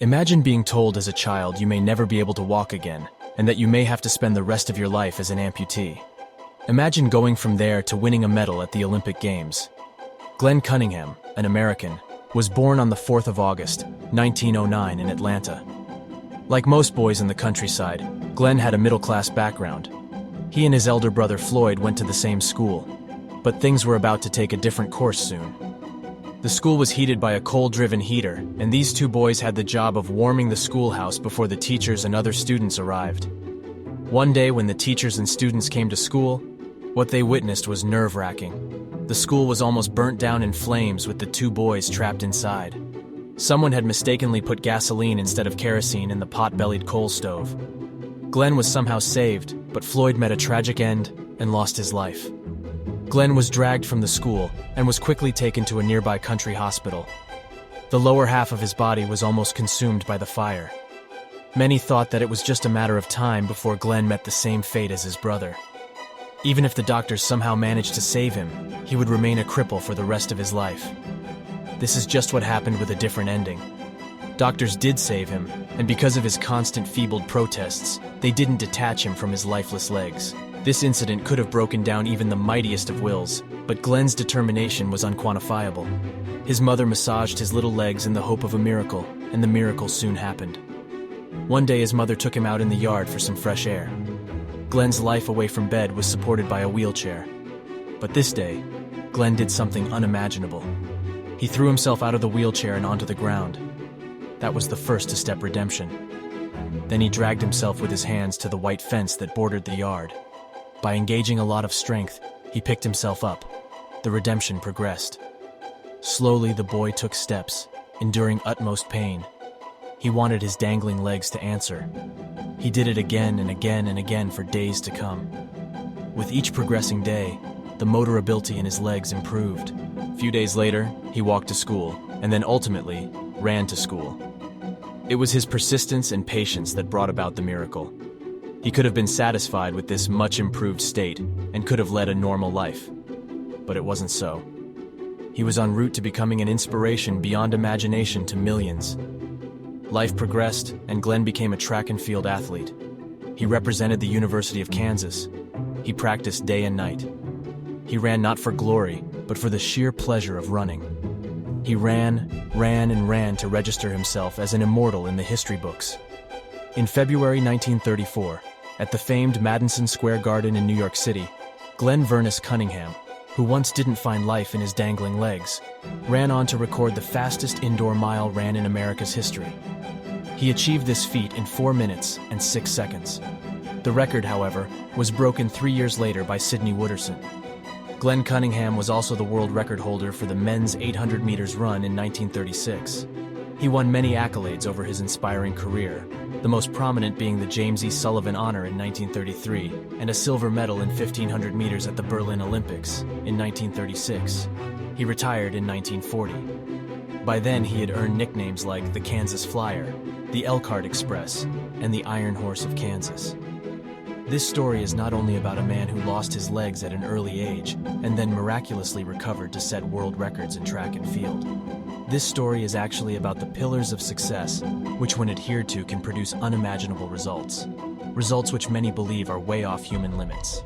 Imagine being told as a child you may never be able to walk again, and that you may have to spend the rest of your life as an amputee. Imagine going from there to winning a medal at the Olympic Games. Glenn Cunningham, an American, was born on the 4th of August, 1909 in Atlanta. Like most boys in the countryside, Glenn had a middle-class background. He and his elder brother Floyd went to the same school, but things were about to take a different course soon. The school was heated by a coal-driven heater, and these two boys had the job of warming the schoolhouse before the teachers and other students arrived. One day when the teachers and students came to school, what they witnessed was nerve-wracking. The school was almost burnt down in flames with the two boys trapped inside. Someone had mistakenly put gasoline instead of kerosene in the pot-bellied coal stove. Glenn was somehow saved, but Floyd met a tragic end and lost his life. Glenn was dragged from the school and was quickly taken to a nearby country hospital. The lower half of his body was almost consumed by the fire. Many thought that it was just a matter of time before Glenn met the same fate as his brother. Even if the doctors somehow managed to save him, he would remain a cripple for the rest of his life. This is just what happened with a different ending. Doctors did save him, and because of his constant feebled protests, they didn't detach him from his lifeless legs. This incident could have broken down even the mightiest of wills, but Glenn's determination was unquantifiable. His mother massaged his little legs in the hope of a miracle, and the miracle soon happened. One day his mother took him out in the yard for some fresh air. Glenn's life away from bed was supported by a wheelchair. But this day, Glenn did something unimaginable. He threw himself out of the wheelchair and onto the ground. That was the first to step redemption. Then he dragged himself with his hands to the white fence that bordered the yard. By engaging a lot of strength, he picked himself up. The redemption progressed. Slowly, the boy took steps, enduring utmost pain. He wanted his dangling legs to answer. He did it again and again and again for days to come. With each progressing day, the motor ability in his legs improved. A few days later, he walked to school, and then ultimately, ran to school. It was his persistence and patience that brought about the miracle. He could have been satisfied with this much improved state and could have led a normal life. But it wasn't so. He was en route to becoming an inspiration beyond imagination to millions. Life progressed, and Glenn became a track and field athlete. He represented the University of Kansas. He practiced day and night. He ran not for glory, but for the sheer pleasure of running. He ran to register himself as an immortal in the history books. In February 1934, at the famed Madison Square Garden in New York City, Glenn Cunningham, who once didn't find life in his dangling legs, ran on to record the fastest indoor mile ran in America's history. He achieved this feat in 4 minutes and 6 seconds. The record, however, was broken 3 years later by Sidney Wooderson. Glenn Cunningham was also the world record holder for the men's 800 meters run in 1936. He won many accolades over his inspiring career, the most prominent being the James E. Sullivan Honor in 1933 and a silver medal in 1500 meters at the Berlin Olympics in 1936. He retired in 1940. By then, he had earned nicknames like the Kansas Flyer, the Elkhart Express, and the Iron Horse of Kansas. This story is not only about a man who lost his legs at an early age and then miraculously recovered to set world records in track and field. This story is actually about the pillars of success, which when adhered to can produce unimaginable results. Results which many believe are way off human limits.